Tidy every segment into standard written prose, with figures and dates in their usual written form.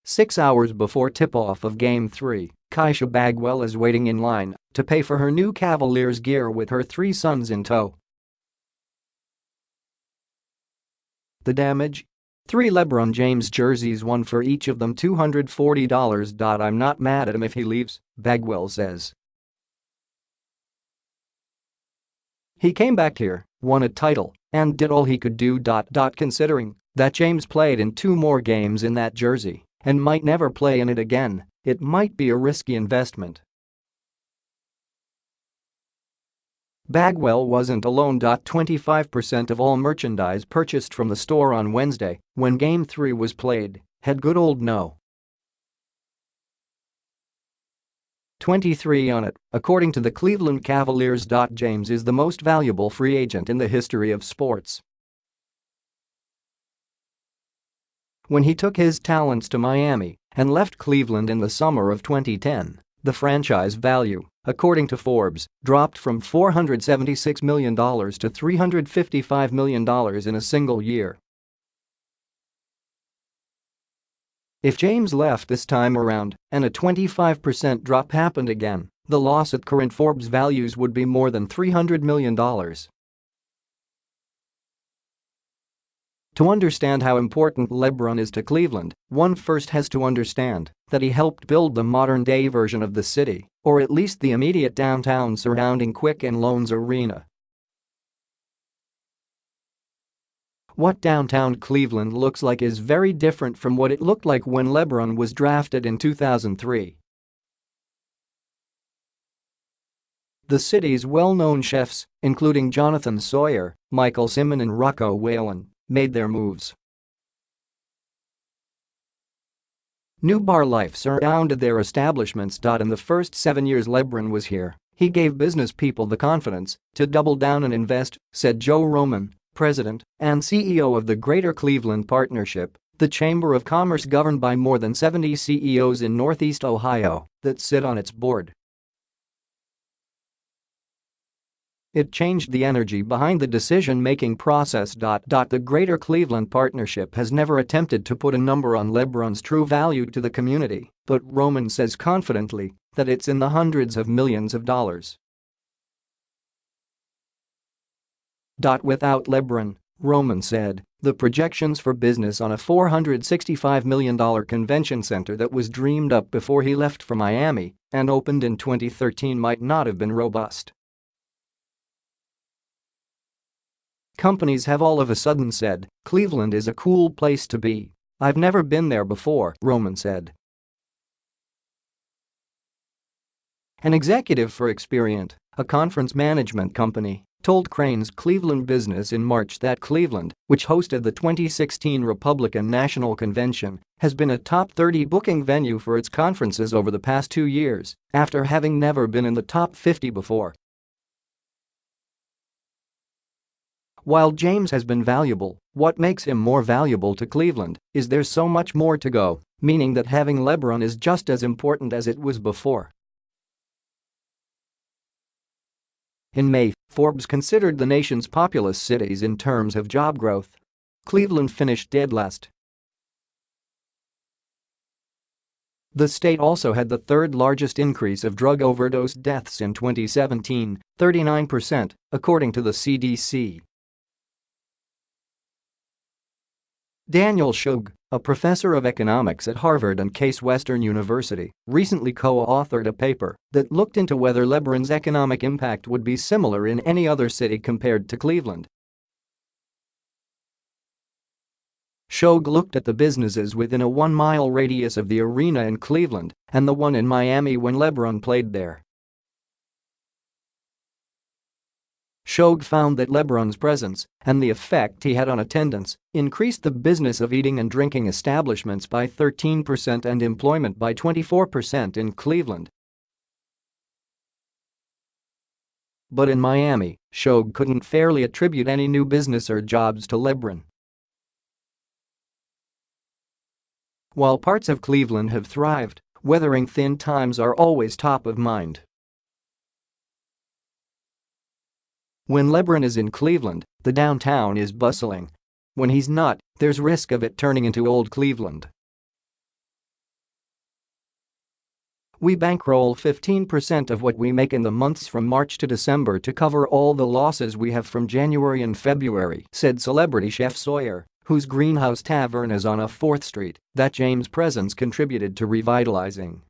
6 hours before tip-off of Game 3, Keisha Bagwell is waiting in line to pay for her new Cavaliers gear with her 3 sons in tow. The damage? 3 LeBron James jerseys, one for each of them, $240. I'm not mad at him if he leaves, Bagwell says. He came back here, won a title, and did all he could do. Considering that James played in 2 more games in that jersey and might never play in it again, it might be a risky investment. Bagwell wasn't alone. 25% of all merchandise purchased from the store on Wednesday, when Game 3 was played, had good old no. 23 on it, according to the Cleveland Cavaliers. James is the most valuable free agent in the history of sports. When he took his talents to Miami and left Cleveland in the summer of 2010, the franchise value, according to Forbes, dropped from $476 million to $355 million in a single year. If James left this time around and a 25% drop happened again, the loss at current Forbes values would be more than $300 million. To understand how important LeBron is to Cleveland, one first has to understand that he helped build the modern-day version of the city, or at least the immediate downtown surrounding Quicken Loans Arena. What downtown Cleveland looks like is very different from what it looked like when LeBron was drafted in 2003. The city's well-known chefs, including Jonathan Sawyer, Michael Simon and Rocco Whalen, made their moves. New bar life surrounded their establishments. In the first 7 years LeBron was here, he gave business people the confidence to double down and invest, said Joe Roman, president and CEO of the Greater Cleveland Partnership, the chamber of commerce governed by more than 70 CEOs in Northeast Ohio that sit on its board. It changed the energy behind the decision-making process. The Greater Cleveland Partnership has never attempted to put a number on LeBron's true value to the community, but Roman says confidently that it's in the hundreds of millions of dollars. Without LeBron, Roman said, the projections for business on a $465 million convention center that was dreamed up before he left for Miami and opened in 2013 might not have been robust. Companies have all of a sudden said, Cleveland is a cool place to be. I've never been there before, Roman said. An executive for Experian, a conference management company, told Crain's Cleveland Business in March that Cleveland, which hosted the 2016 Republican National Convention, has been a top 30 booking venue for its conferences over the past 2 years, after having never been in the top 50 before. While James has been valuable, what makes him more valuable to Cleveland is there's so much more to go, meaning that having LeBron is just as important as it was before. In May, Forbes considered the nation's populous cities in terms of job growth. Cleveland finished dead last. The state also had the third largest increase of drug overdose deaths in 2017, 39%, according to the CDC. Daniel Shug, a professor of economics at Harvard and Case Western University, recently co-authored a paper that looked into whether LeBron's economic impact would be similar in any other city compared to Cleveland. Shug looked at the businesses within a 1-mile radius of the arena in Cleveland and the one in Miami when LeBron played there. Shug found that LeBron's presence and the effect he had on attendance increased the business of eating and drinking establishments by 13% and employment by 24% in Cleveland. But in Miami, Shug couldn't fairly attribute any new business or jobs to LeBron. While parts of Cleveland have thrived, weathering thin times are always top of mind. When LeBron is in Cleveland, the downtown is bustling. When he's not, there's risk of it turning into old Cleveland. "We bankroll 15% of what we make in the months from March to December to cover all the losses we have from January and February," said celebrity chef Sawyer, whose Greenhouse Tavern is on a 4th Street, that James' presence contributed to revitalizing.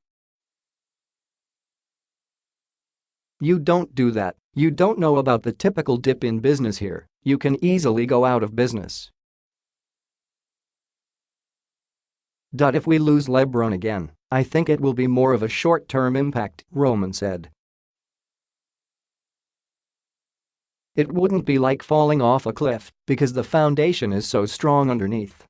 "You don't do that, you don't know about the typical dip in business here, you can easily go out of business. If we lose LeBron again, I think it will be more of a short-term impact," Roman said. "It wouldn't be like falling off a cliff because the foundation is so strong underneath."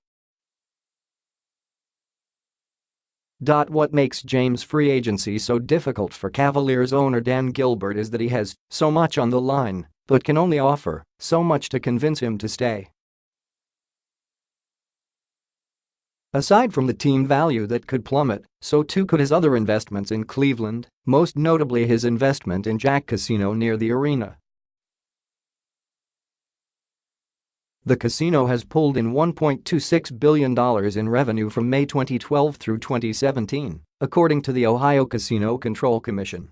What makes James' free agency so difficult for Cavaliers owner Dan Gilbert is that he has so much on the line but can only offer so much to convince him to stay. Aside from the team value that could plummet, so too could his other investments in Cleveland, most notably his investment in Jack Casino near the arena. The casino has pulled in $1.26 billion in revenue from May 2012 through 2017, according to the Ohio Casino Control Commission.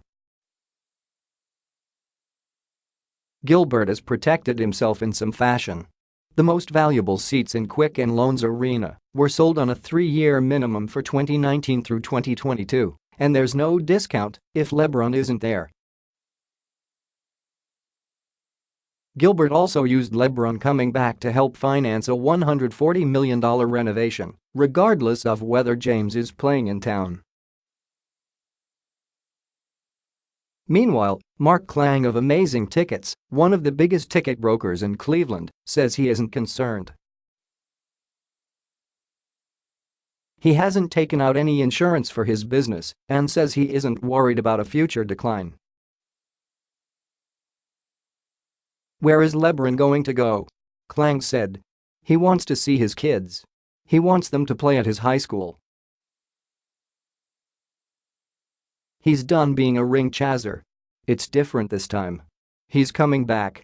Gilbert has protected himself in some fashion. The most valuable seats in Quicken Loans Arena were sold on a 3-year minimum for 2019 through 2022, and there's no discount if LeBron isn't there. Gilbert also used LeBron coming back to help finance a $140 million renovation, regardless of whether James is playing in town. Meanwhile, Mark Klang of Amazing Tickets, one of the biggest ticket brokers in Cleveland, says he isn't concerned. He hasn't taken out any insurance for his business and says he isn't worried about a future decline. "Where is LeBron going to go?" Klang said. "He wants to see his kids. He wants them to play at his high school. He's done being a ring chaser. It's different this time. He's coming back."